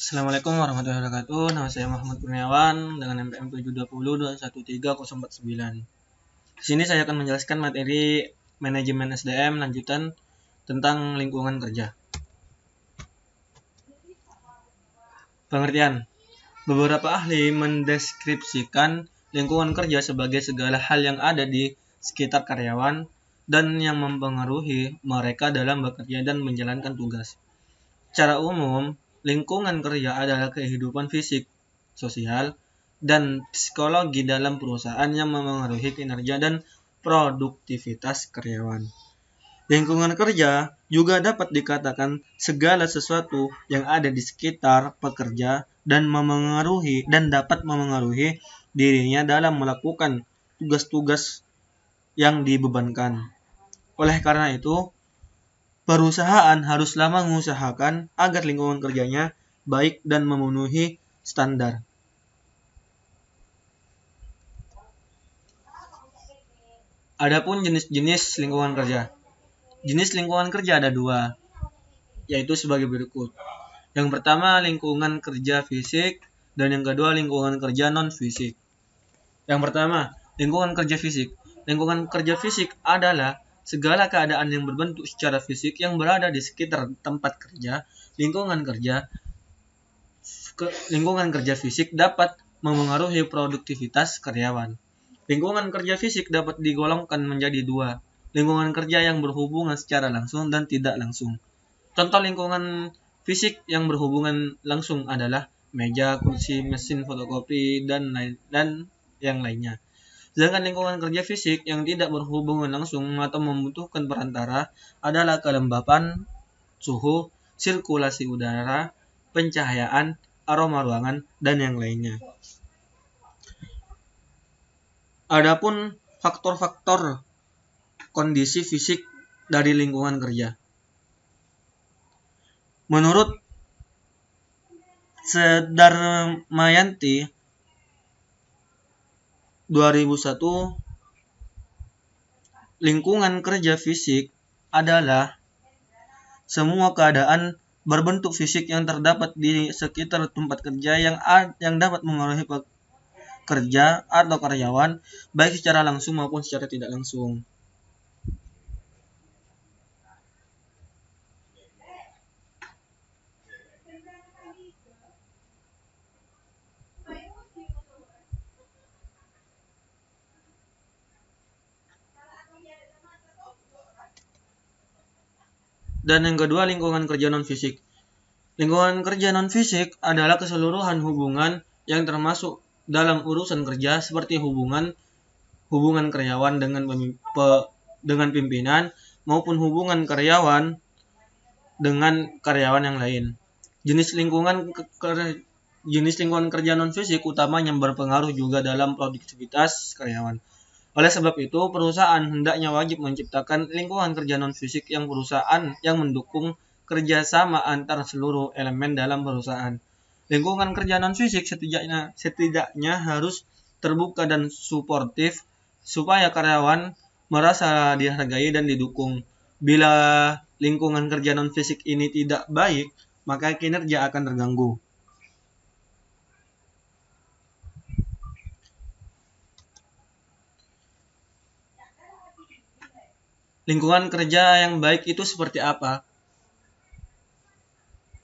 Assalamualaikum warahmatullahi wabarakatuh. Nama saya Muhammad Kurniawan dengan NPM 720213049. Di sini saya akan menjelaskan materi manajemen SDM lanjutan tentang lingkungan kerja. Pengertian. Beberapa ahli mendeskripsikan lingkungan kerja sebagai segala hal yang ada di sekitar karyawan dan yang mempengaruhi mereka dalam bekerja dan menjalankan tugas. Secara umum, lingkungan kerja adalah kehidupan fisik, sosial, dan psikologi dalam perusahaan yang memengaruhi kinerja dan produktivitas karyawan. Lingkungan kerja juga dapat dikatakan segala sesuatu yang ada di sekitar pekerja dan dapat memengaruhi dirinya dalam melakukan tugas-tugas yang dibebankan. Oleh karena itu, perusahaan haruslah mengusahakan agar lingkungan kerjanya baik dan memenuhi standar. Adapun jenis-jenis lingkungan kerja. Jenis lingkungan kerja ada dua, yaitu sebagai berikut. Yang pertama, lingkungan kerja fisik, dan yang kedua, lingkungan kerja non-fisik. Yang pertama, lingkungan kerja fisik. Lingkungan kerja fisik adalah segala keadaan yang berbentuk secara fisik yang berada di sekitar tempat kerja. Lingkungan kerja fisik dapat memengaruhi produktivitas karyawan. Lingkungan kerja fisik dapat digolongkan menjadi dua, lingkungan kerja yang berhubungan secara langsung dan tidak langsung. Contoh lingkungan fisik yang berhubungan langsung adalah meja, kursi, mesin fotokopi, dan yang lainnya. Sedangkan lingkungan kerja fisik yang tidak berhubungan langsung atau membutuhkan perantara adalah kelembapan, suhu, sirkulasi udara, pencahayaan, aroma ruangan, dan yang lainnya. Adapun faktor-faktor kondisi fisik dari lingkungan kerja. Menurut Sedarmayanti 2001, lingkungan kerja fisik adalah semua keadaan berbentuk fisik yang terdapat di sekitar tempat kerja yang dapat mengaruhi pekerja atau karyawan baik secara langsung maupun secara tidak langsung. Dan yang kedua, lingkungan kerja non-fisik. Lingkungan kerja non-fisik adalah keseluruhan hubungan yang termasuk dalam urusan kerja seperti hubungan karyawan dengan pimpinan maupun hubungan karyawan dengan karyawan yang lain. Jenis lingkungan kerja non-fisik utamanya berpengaruh juga dalam produktivitas karyawan. Oleh sebab itu, perusahaan hendaknya wajib menciptakan lingkungan kerja non-fisik yang mendukung kerjasama antar seluruh elemen dalam perusahaan. Lingkungan kerja non-fisik setidaknya harus terbuka dan suportif supaya karyawan merasa dihargai dan didukung. Bila lingkungan kerja non-fisik ini tidak baik, maka kinerja akan terganggu. Lingkungan kerja yang baik itu seperti apa?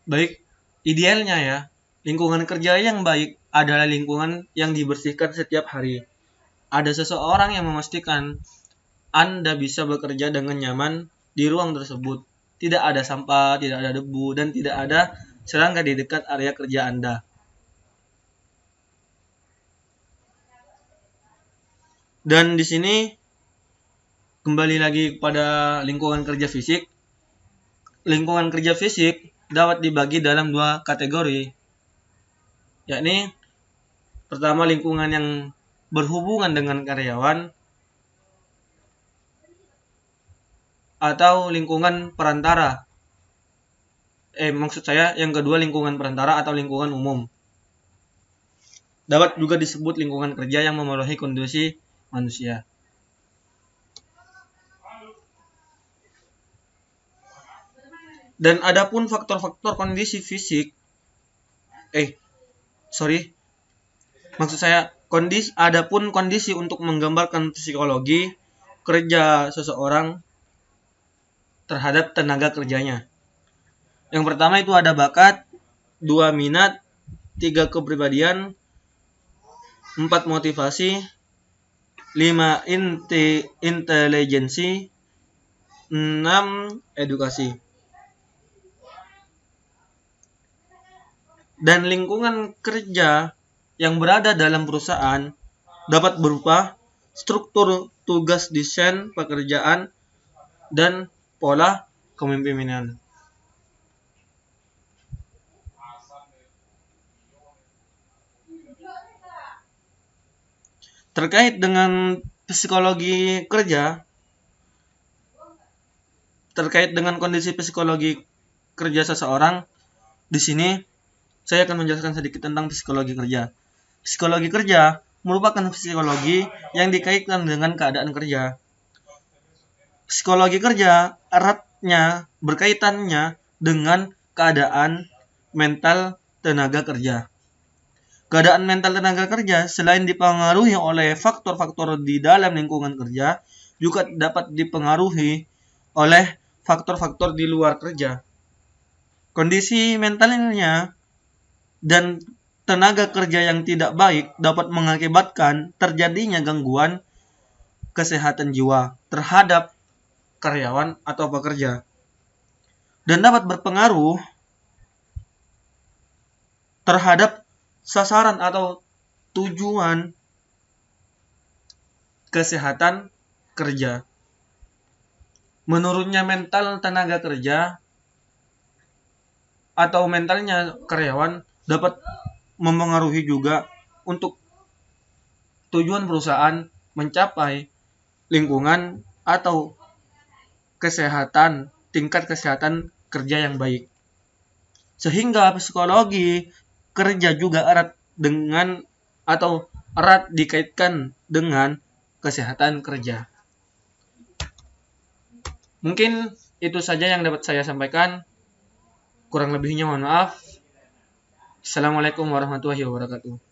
Baik, idealnya ya, lingkungan kerja yang baik adalah lingkungan yang dibersihkan setiap hari. Ada seseorang yang memastikan Anda bisa bekerja dengan nyaman di ruang tersebut. Tidak ada sampah, tidak ada debu, dan tidak ada serangga di dekat area kerja Anda. Dan di sini kembali lagi kepada lingkungan kerja fisik. Lingkungan kerja fisik dapat dibagi dalam dua kategori, yakni pertama lingkungan yang berhubungan dengan karyawan atau lingkungan perantara. Maksud saya yang kedua lingkungan perantara atau lingkungan umum. Dapat juga disebut lingkungan kerja yang memenuhi kondisi manusia. Dan adapun faktor-faktor kondisi fisik Maksud saya adapun kondisi untuk menggambarkan psikologi kerja seseorang terhadap tenaga kerjanya. Yang pertama itu ada bakat, 2 minat, 3 kepribadian, 4 motivasi, 5 intelijensi, 6 edukasi. Dan lingkungan kerja yang berada dalam perusahaan dapat berupa struktur tugas desain pekerjaan dan pola kepemimpinan. Terkait dengan psikologi kerja, terkait dengan kondisi psikologi kerja seseorang, di sini saya akan menjelaskan sedikit tentang psikologi kerja. Psikologi kerja merupakan psikologi yang dikaitkan dengan keadaan kerja. Psikologi kerja eratnya berkaitannya dengan keadaan mental tenaga kerja. Keadaan mental tenaga kerja selain dipengaruhi oleh faktor-faktor di dalam lingkungan kerja, juga dapat dipengaruhi oleh faktor-faktor di luar kerja. Kondisi mentalnya dan tenaga kerja yang tidak baik dapat mengakibatkan terjadinya gangguan kesehatan jiwa terhadap karyawan atau pekerja, dan dapat berpengaruh terhadap sasaran atau tujuan kesehatan kerja. Menurutnya mental tenaga kerja atau mentalnya karyawan dapat mempengaruhi juga untuk tujuan perusahaan mencapai lingkungan atau tingkat kesehatan kerja yang baik. Sehingga psikologi kerja juga erat dikaitkan dengan kesehatan kerja. Mungkin itu saja yang dapat saya sampaikan. Kurang lebihnya mohon maaf. Assalamualaikum warahmatullahi wabarakatuh.